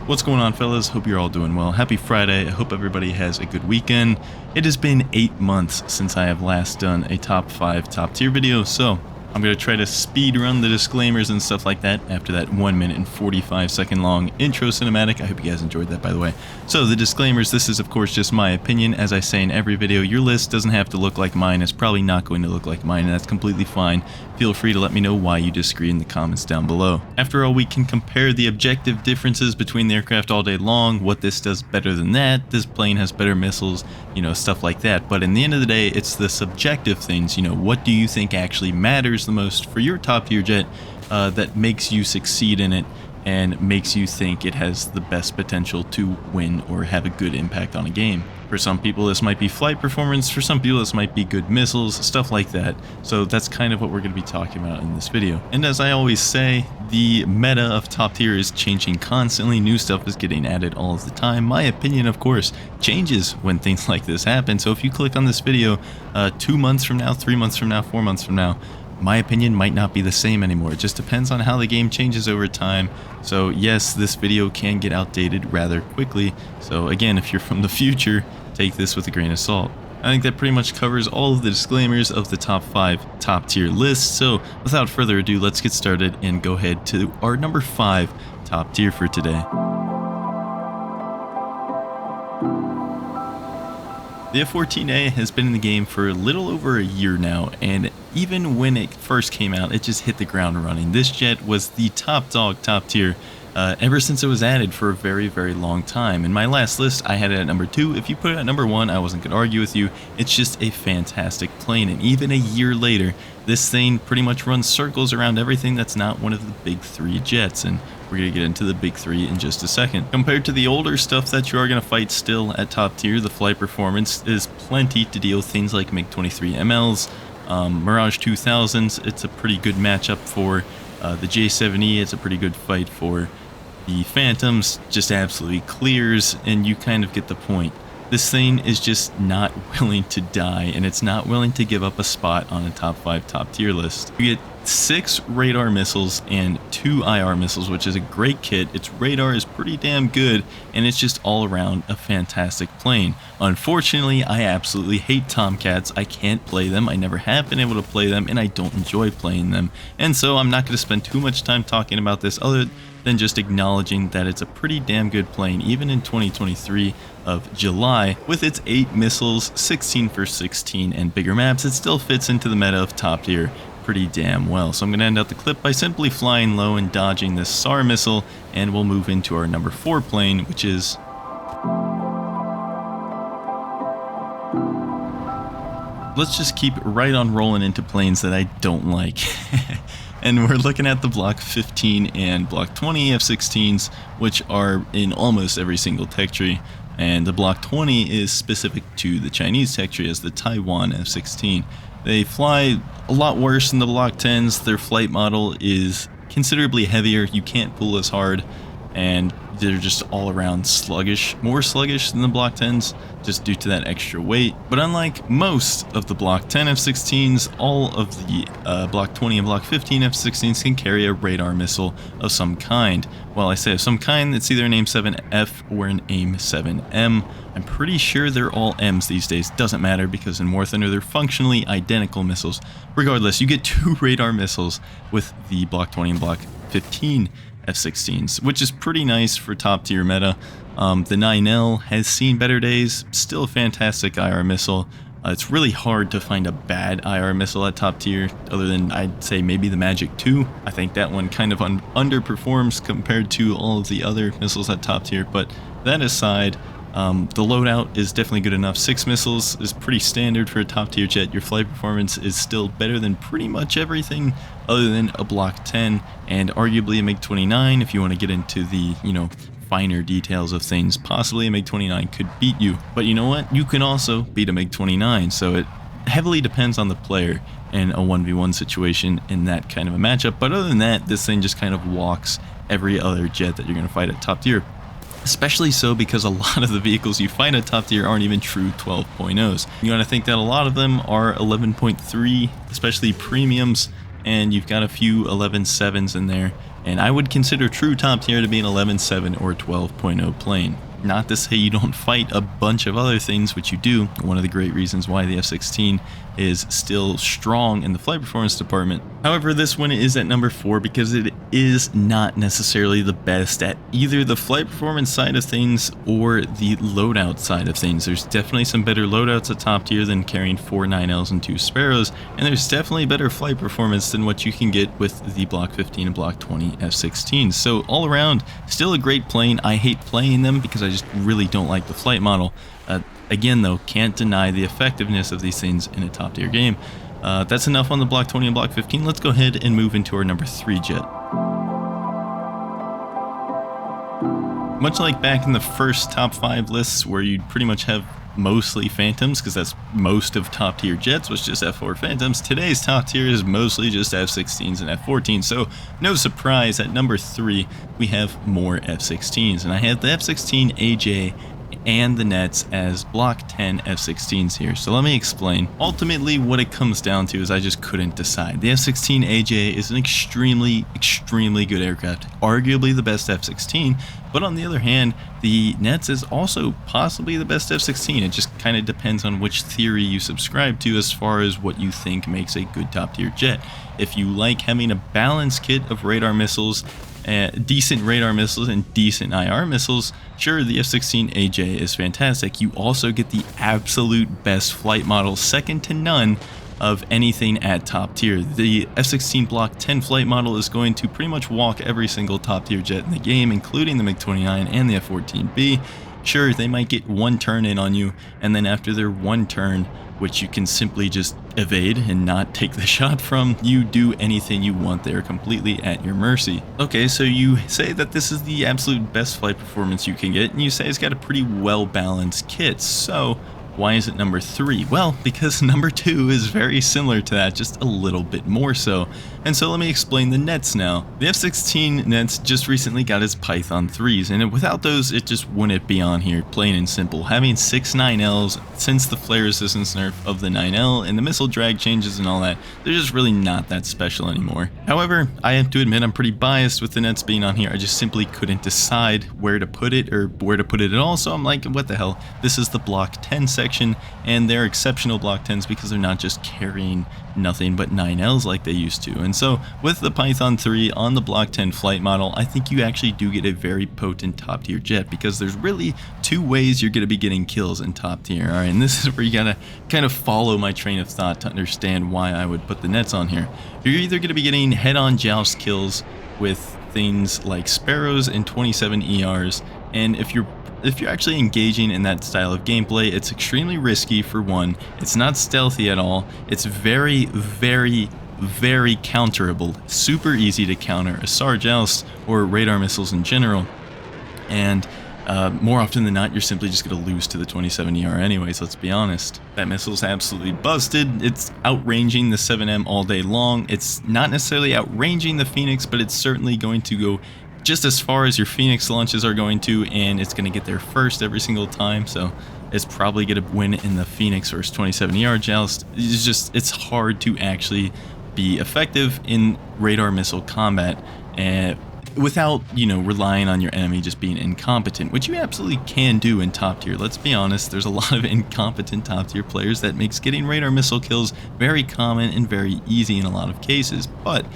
What's going on, fellas? Hope you're all doing well. Happy Friday. I hope everybody has a good weekend. It has been 8 months since I have last done a top 5 top tier video, so I'm going to try to speed run the disclaimers and stuff like that after that 1 minute and 45 second long intro cinematic. I hope you guys enjoyed that, by the way. So the disclaimers, this is of course just my opinion. As I say in every video, your list doesn't have to look like mine. It's probably not going to look like mine, and that's completely fine. Feel free to let me know why you disagree in the comments down below. After all, we can compare the objective differences between the aircraft all day long, what this does better than that, this plane has better missiles, you know, stuff like that. But in the end of the day, it's the subjective things, you know, what do you think actually matters the most for your top tier jet that makes you succeed in it and makes you think it has the best potential to win or have a good impact on a game. For some people this might be flight performance, for some people this might be good missiles, stuff like that. So that's kind of what we're going to be talking about in this video. And as I always say, the meta of top tier is changing constantly, new stuff is getting added all of the time. My opinion, of course, changes when things like this happen. So if you click on this video 2 months from now, 3 months from now, 4 months from now, my opinion might not be the same anymore. It just depends on how the game changes over time. So yes, this video can get outdated rather quickly. So again, if you're from the future, take this with a grain of salt. I think that pretty much covers all of the disclaimers of the top 5 top tier list. So without further ado, let's get started and go ahead to our number 5 top tier for today. The F-14A has been in the game for a little over a year now, and even when it first came out, it just hit the ground running. This jet was the top dog, top tier, ever since it was added for a very, very long time. In my last list, I had it at number 2. If you put it at number 1, I wasn't going to argue with you. It's just a fantastic plane, and even a year later, this thing pretty much runs circles around everything that's not one of the big 3 jets, and we're going to get into the big 3 in just a second. Compared to the older stuff that you are going to fight still at top tier, the flight performance is plenty to deal with things like MiG-23 MLs, Mirage 2000s. It's a pretty good matchup for the J-7E. It's a pretty good fight for the Phantoms. Just absolutely clears, and you kind of get the point. This thing is just not willing to die, and it's not willing to give up a spot on a top 5 top tier list. You get 6 radar missiles and 2 IR missiles, which is a great kit. Its radar is pretty damn good, and it's just all around a fantastic plane. Unfortunately, I absolutely hate Tomcats. I can't play them. I never have been able to play them, and I don't enjoy playing them. And so I'm not going to spend too much time talking about this other than just acknowledging that it's a pretty damn good plane, even in 2023 of July. With its 8 missiles, 16 for 16, and bigger maps, it still fits into the meta of top tier pretty damn well. So I'm going to end out the clip by simply flying low and dodging this SAR missile, and we'll move into our number 4 plane, which is let's just keep right on rolling into planes that I don't like. And we're looking at the Block 15 and Block 20 F-16s, which are in almost every single tech tree. And the Block 20 is specific to the Chinese tech tree as the Taiwan F-16. They fly a lot worse than the Block 10s. Their flight model is considerably heavier. You can't pull as hard, and they're just all around sluggish, more sluggish than the Block 10s, just due to that extra weight. But unlike most of the Block 10 F-16s, all of the Block 20 and Block 15 F-16s can carry a radar missile of some kind. Well, I say of some kind, it's either an AIM-7F or an AIM-7M. I'm pretty sure they're all M's these days. Doesn't matter, because in War Thunder they're functionally identical missiles. Regardless, you get 2 radar missiles with the Block 20 and Block 15 F-16s, which is pretty nice for top tier meta. The 9L has seen better days, still a fantastic IR missile. It's really hard to find a bad IR missile at top tier, other than I'd say maybe the Magic 2. I think that one kind of underperforms compared to all of the other missiles at top tier, but that aside, the loadout is definitely good enough. 6 missiles is pretty standard for a top tier jet. Your flight performance is still better than pretty much everything other than a Block 10 and arguably a MiG-29 if you want to get into the, you know, finer details of things. Possibly a MiG-29 could beat you, but you know what? You can also beat a MiG-29, so it heavily depends on the player in a 1v1 situation in that kind of a matchup. But other than that, this thing just kind of walks every other jet that you're going to fight at top tier. Especially so because a lot of the vehicles you find at top tier aren't even true 12.0s. You gotta think that a lot of them are 11.3, especially premiums, and you've got a few 11.7s in there, and I would consider true top tier to be an 11.7 or 12.0 plane. Not to say you don't fight a bunch of other things, which you do. One of the great reasons why the F-16 is still strong in the flight performance department. However, this one is at number 4 because it is not necessarily the best at either the flight performance side of things or the loadout side of things. There's definitely some better loadouts at top tier than carrying 4 9Ls and 2 Sparrows, and there's definitely better flight performance than what you can get with the Block 15 and Block 20 F-16. So all around, still a great plane. I hate playing them because I just really don't like the flight model. Again though, can't deny the effectiveness of these things in a top tier game. That's enough on the Block 20 and Block 15. Let's go ahead and move into our number 3 jet. Much like back in the first top 5 lists where you'd pretty much have mostly Phantoms, because that's most of top tier jets was just F4 Phantoms, today's top tier is mostly just F-16s and F-14, so no surprise at number 3 we have more F-16s, and I had the F-16 AJ and the Nets as Block 10 F-16s here. So let me explain. Ultimately, what it comes down to is I just couldn't decide. The F-16 AJ is an extremely good aircraft, arguably the best F-16, but on the other hand, the Nets is also possibly the best F-16. It just kind of depends on which theory you subscribe to as far as what you think makes a good top tier jet. If you like having a balanced kit of radar missiles, decent radar missiles and decent IR missiles, sure, the F-16 AJ is fantastic. You also get the absolute best flight model, second to none, of anything at top tier. The F-16 Block 10 flight model is going to pretty much walk every single top tier jet in the game, including the MiG-29 and the F-14B. Sure, they might get one turn in on you, and then after their one turn, which you can simply just evade and not take the shot from, you do anything you want. They're completely at your mercy. Okay, so you say that this is the absolute best flight performance you can get, and you say it's got a pretty well-balanced kit, so why is it number 3? Well, because number 2 is very similar to that, just a little bit more so. And so let me explain the Nets now. The F-16 Nets just recently got its Python 3s, and without those, it just wouldn't be on here, plain and simple. Having 6 9Ls since the flare resistance nerf of the 9L and the missile drag changes and all that, they're just really not that special anymore. However, I have to admit I'm pretty biased with the Nets being on here. I just simply couldn't decide where to put it or where to put it at all, so I'm like, what the hell? This is the Block 10 section, and they're exceptional Block 10s because they're not just carrying nothing but 9Ls like they used to. And so with the Python 3 on the Block 10 flight model, I think you actually do get a very potent top tier jet, because there's really 2 ways you're going to be getting kills in top tier. All right, and this is where you gotta kind of follow my train of thought to understand why I would put the Nets on here. You're either going to be getting head-on joust kills with things like Sparrows and 27 ERs, and if you're actually engaging in that style of gameplay, it's extremely risky for one. It's not stealthy at all. It's very counterable. Super easy to counter a SAR joust or radar missiles in general. And more often than not, you're simply just going to lose to the 27 ER anyways, let's be honest. That missile's absolutely busted. It's outranging the 7M all day long. It's not necessarily outranging the Phoenix, but it's certainly going to go just as far as your Phoenix launches are going to, and it's going to get there first every single time, so it's probably going to win in the Phoenix versus 27 ER joust. It's hard to actually be effective in radar missile combat without, relying on your enemy just being incompetent, which you absolutely can do in top tier. Let's be honest, there's a lot of incompetent top tier players that makes getting radar missile kills very common and very easy in a lot of cases, but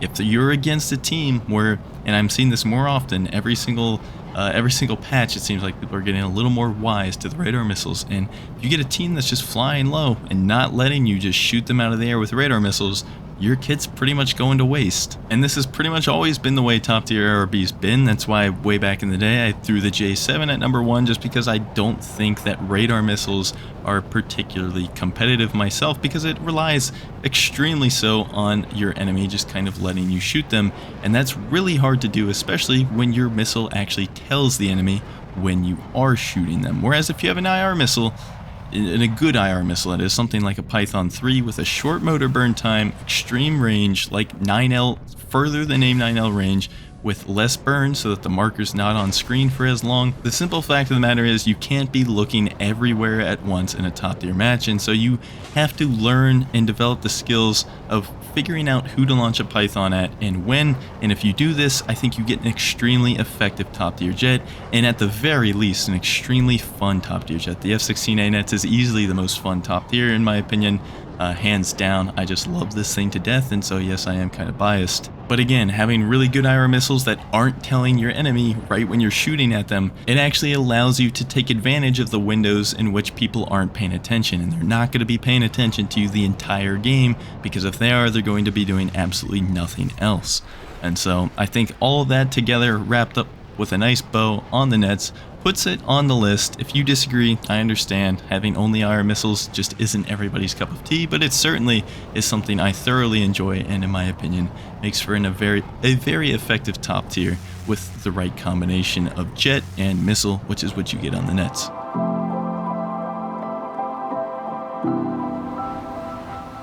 if you're against a team where, and I'm seeing this more often, every single patch, it seems like people are getting a little more wise to the radar missiles, and if you get a team that's just flying low and not letting you just shoot them out of the air with radar missiles, your kit's pretty much going to waste. And this has pretty much always been the way top tier ARB's been. That's why way back in the day I threw the J7 at number 1, just because I don't think that radar missiles are particularly competitive myself, because it relies extremely so on your enemy just kind of letting you shoot them, and that's really hard to do, especially when your missile actually tells the enemy when you are shooting them. Whereas if you have an IR missile, in a good IR missile, it is something like a Python 3 with a short motor burn time, extreme range, like 9L, further than AIM 9L range, with less burn so that the marker's not on screen for as long. The simple fact of the matter is you can't be looking everywhere at once in a top tier match, and so you have to learn and develop the skills of figuring out who to launch a Python at and when, and if you do this, I think you get an extremely effective top tier jet, and at the very least an extremely fun top tier jet. The F-16A Nets is easily the most fun top tier in my opinion, hands down. I just love this thing to death, and so yes, I am kind of biased. But again, having really good IR missiles that aren't telling your enemy right when you're shooting at them, it actually allows you to take advantage of the windows in which people aren't paying attention, and they're not going to be paying attention to you the entire game, because if they are, they're going to be doing absolutely nothing else. And so I think all of that together, wrapped up with a nice bow on the Nets, puts it on the list. If you disagree, I understand. Having only IR missiles just isn't everybody's cup of tea, but it certainly is something I thoroughly enjoy, and in my opinion makes for a very effective top tier with the right combination of jet and missile, which is what you get on the Nets.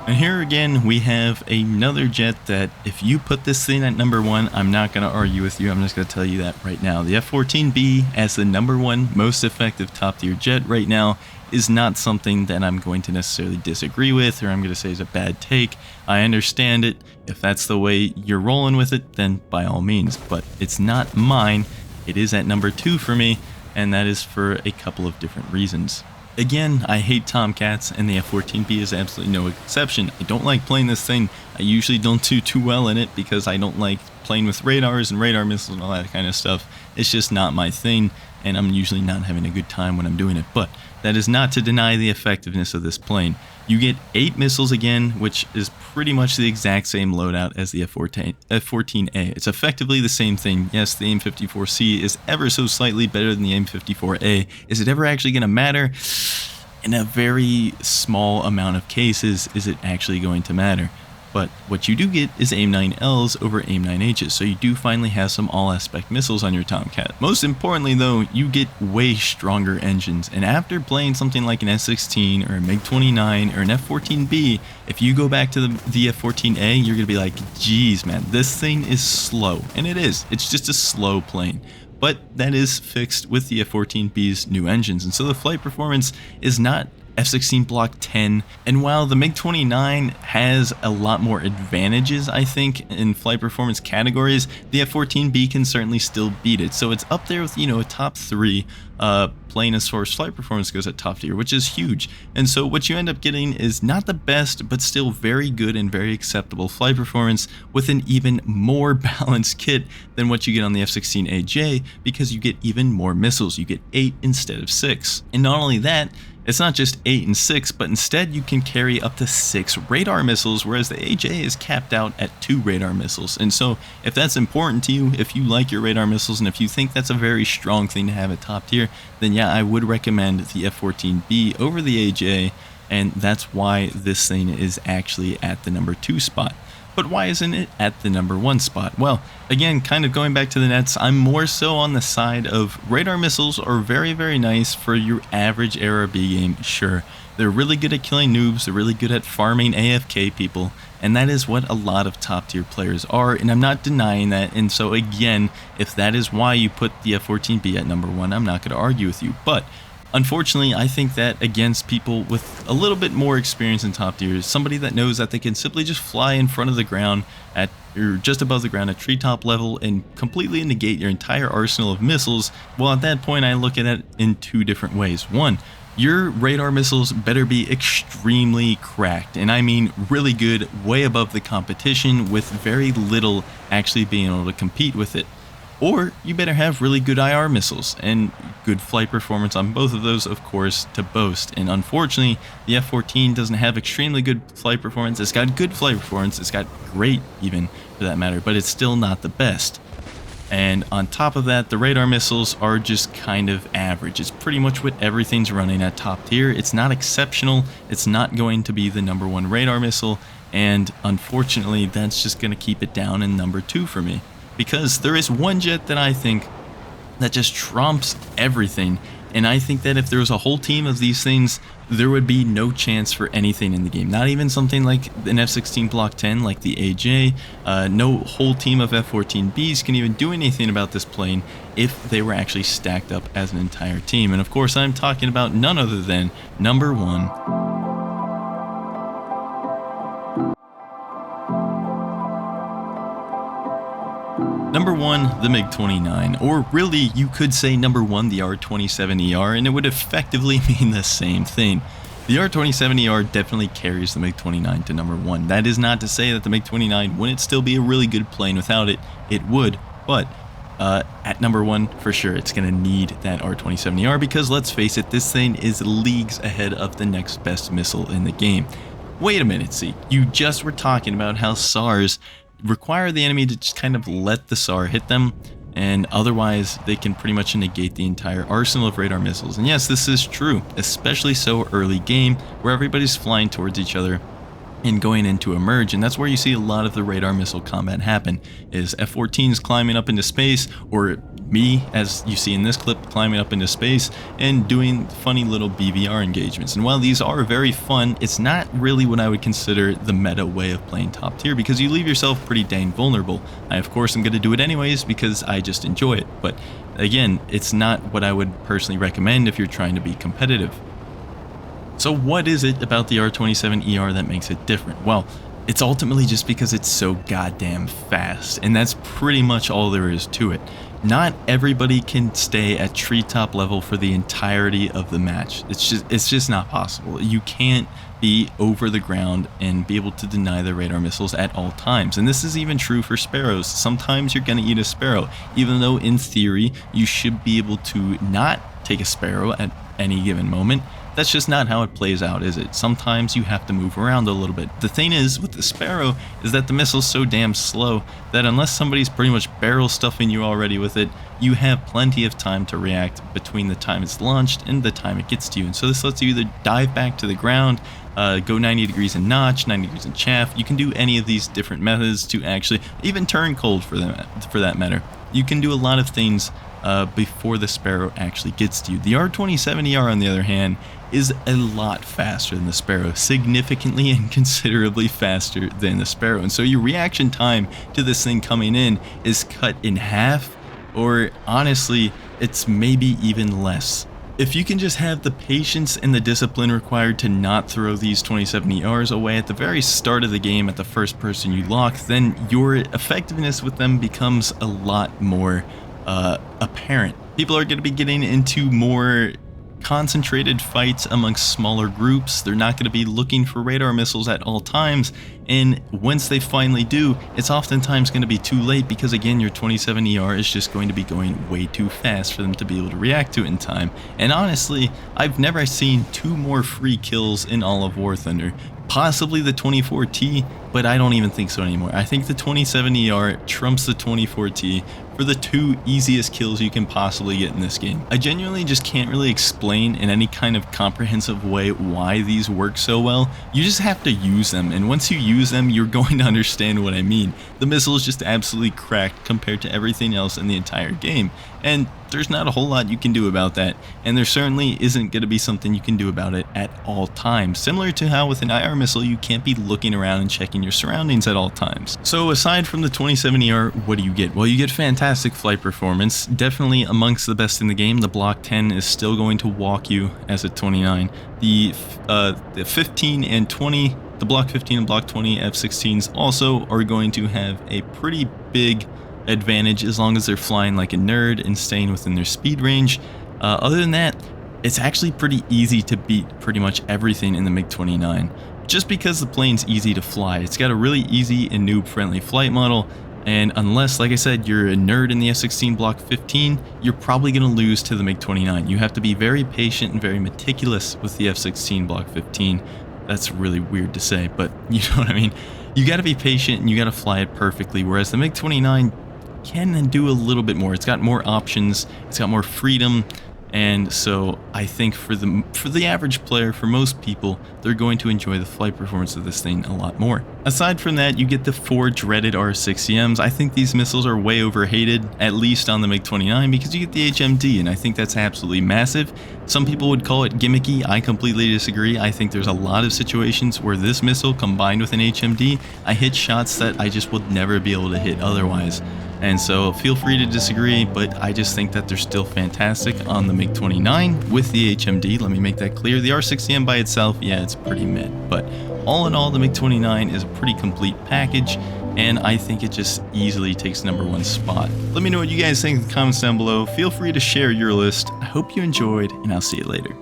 And here again, we have another jet that if you put this thing at number 1, I'm not going to argue with you. I'm just going to tell you that right now. The F-14B as the number 1 most effective top tier jet right now is not something that I'm going to necessarily disagree with, or I'm going to say is a bad take. I understand it. If that's the way you're rolling with it, then by all means, but it's not mine. It is at number 2 for me, and that is for a couple of different reasons. Again, I hate Tomcats, and the F-14B is absolutely no exception. I don't like playing this thing. I usually don't do too well in it because I don't like playing with radars and radar missiles and all that kind of stuff. It's just not my thing, and I'm usually not having a good time when I'm doing it. But that is not to deny the effectiveness of this plane. You get 8 missiles again, which is pretty much the exact same loadout as the F-14A. It's effectively the same thing. Yes, the AIM-54C is ever so slightly better than the AIM-54A. Is it ever actually going to matter? In a very small amount of cases is it actually going to matter. But what you do get is AIM-9Ls over AIM-9Hs, so you do finally have some all-aspect missiles on your Tomcat. Most importantly though, you get way stronger engines, and after playing something like an S-16 or a MiG-29 or an F-14B, if you go back to the F-14A, you're going to be like, geez man, this thing is slow. And it is. It's just a slow plane. But that is fixed with the F-14B's new engines, and so the flight performance is not F-16 Block 10, and while the MiG-29 has a lot more advantages, I think, in flight performance categories, the F-14B can certainly still beat it. So it's up there with, a top 3 plane as far as flight performance goes at top tier, which is huge. And so what you end up getting is not the best, but still very good and very acceptable flight performance with an even more balanced kit than what you get on the F-16AJ, because you get even more missiles. You get 8 instead of 6. And not only that, it's not just 8 and 6, but instead you can carry up to 6 radar missiles, whereas the AJ is capped out at 2 radar missiles. And so if that's important to you, if you like your radar missiles, and if you think that's a very strong thing to have at top tier, then yeah, I would recommend the F-14B over the AJ, and that's why this thing is actually at the number 2 spot. But why isn't it at the number 1 spot? Well, again, kind of going back to the Nets, I'm more so on the side of radar missiles are very, very nice for your average ARB game, sure. They're really good at killing noobs, they're really good at farming AFK people, and that is what a lot of top tier players are, and I'm not denying that. And so again, if that is why you put the F-14B at number 1, I'm not going to argue with you. But unfortunately, I think that against people with a little bit more experience in top tier, somebody that knows that they can simply just fly in front of the ground at or just above the ground at treetop level and completely negate your entire arsenal of missiles, well, at that point I look at it in 2 different ways. One, your radar missiles better be extremely cracked, and I mean really good, way above the competition, with very little actually being able to compete with it. Or you better have really good IR missiles and good flight performance on both of those, of course, to boast. And unfortunately, the F-14 doesn't have extremely good flight performance. It's got good flight performance, it's got great even for that matter, but it's still not the best. And on top of that, the radar missiles are just kind of average. It's pretty much what everything's running at top tier. It's not exceptional. It's not going to be the number 1 radar missile. And unfortunately, that's just going to keep it down in number 2 for me. Because there is one jet that I think that just trumps everything. And I think that if there was a whole team of these things, there would be no chance for anything in the game. Not even something like an F-16 Block 10 like the AJ. No whole team of F-14Bs can even do anything about this plane if they were actually stacked up as an entire team. And of course, I'm talking about none other than number one. Number one, the MiG-29, or really you could say number one, the R-27ER, and it would effectively mean the same thing. The R-27ER definitely carries the MiG-29 to number one. That is not to say that the MiG-29 wouldn't still be a really good plane without it. It would, but at number one, for sure, it's going to need that R-27ER because let's face it, this thing is leagues ahead of the next best missile in the game. Wait a minute, see, you just were talking about how SARs require the enemy to just kind of let the SAR hit them, and otherwise they can pretty much negate the entire arsenal of radar missiles. And yes, this is true, especially so early game where everybody's flying towards each other and going into a merge, and that's where you see a lot of the radar missile combat happen, is F-14s climbing up into space, or me, as you see in this clip, climbing up into space and doing funny little BVR engagements. And while these are very fun, it's not really what I would consider the meta way of playing top tier, because you leave yourself pretty dang vulnerable. I, of course, am going to do it anyways because I just enjoy it, but again, it's not what I would personally recommend if you're trying to be competitive. So what is it about the R-27ER that makes it different? Well, it's ultimately just because it's so goddamn fast, and that's pretty much all there is to it. Not everybody can stay at treetop level for the entirety of the match. It's just not possible. You can't be over the ground and be able to deny the radar missiles at all times. And this is even true for Sparrows. Sometimes you're going to eat a Sparrow, even though in theory you should be able to not take a Sparrow at any given moment. That's just not how it plays out, is it? Sometimes you have to move around a little bit. The thing is, with the Sparrow, is that the missile's so damn slow that unless somebody's pretty much barrel stuffing you already with it, you have plenty of time to react between the time it's launched and the time it gets to you. And so this lets you either dive back to the ground, go 90 degrees in notch, 90 degrees in chaff. You can do any of these different methods to actually, even turn cold for that matter. You can do a lot of things before the Sparrow actually gets to you. The R-27ER, on the other hand, is a lot faster than the Sparrow, significantly and considerably faster than the Sparrow. And so your reaction time to this thing coming in is cut in half, or honestly, it's maybe even less. If you can just have the patience and the discipline required to not throw these 27ERs away at the very start of the game at the first person you lock, then your effectiveness with them becomes a lot more apparent. People are going to be getting into more concentrated fights amongst smaller groups. They're not going to be looking for radar missiles at all times, and once they finally do, it's oftentimes going to be too late because again, your 27ER is just going to be going way too fast for them to be able to react to it in time. And honestly, I've never seen two more free kills in all of War Thunder. Possibly the 24T, but I don't even think so anymore. I think the 27ER trumps the 24T for the two easiest kills you can possibly get in this game. I genuinely just can't really explain in any kind of comprehensive way why these work so well. You just have to use them, and once you use them, you're going to understand what I mean. The missile is just absolutely cracked compared to everything else in the entire game, and there's not a whole lot you can do about that, and there certainly isn't going to be something you can do about it at all times. Similar to how with an IR missile, you can't be looking around and checking your surroundings at all times. So aside from the 27ER, what do you get? Well, you get fantastic flight performance, definitely amongst the best in the game. The Block 10 is still going to walk you as a 29. The 15 and 20, the Block 15 and Block 20 F-16s also are going to have a pretty big advantage as long as they're flying like a nerd and staying within their speed range. Other than that, it's actually pretty easy to beat pretty much everything in the MiG-29 just because the plane's easy to fly. It's got a really easy and noob friendly flight model, and unless, like I said, you're a nerd in the F-16 Block 15, you're probably going to lose to the MiG-29. You have to be very patient and very meticulous with the F-16 Block 15. That's really weird to say, but you know what I mean. You got to be patient and you got to fly it perfectly, whereas the MiG-29 can do a little bit more. It's got more options, it's got more freedom, And so I think for the average player, for most people, they're going to enjoy the flight performance of this thing a lot more. Aside from that, you get the 4 dreaded R6CMs. I think these missiles are way overhated, at least on the MiG-29, because you get the HMD, and I think that's absolutely massive. Some people would call it gimmicky. I completely disagree. I think there's a lot of situations where this missile combined with an HMD, I hit shots that I just would never be able to hit otherwise. And so feel free to disagree, but I just think that they're still fantastic on the MiG-29 with the HMD. Let me make that clear. The R6CM by itself, yeah, it's pretty mid. But all in all, the MiG-29 is a pretty complete package, and I think it just easily takes #1 spot. Let me know what you guys think in the comments down below. Feel free to share your list. I hope you enjoyed, and I'll see you later.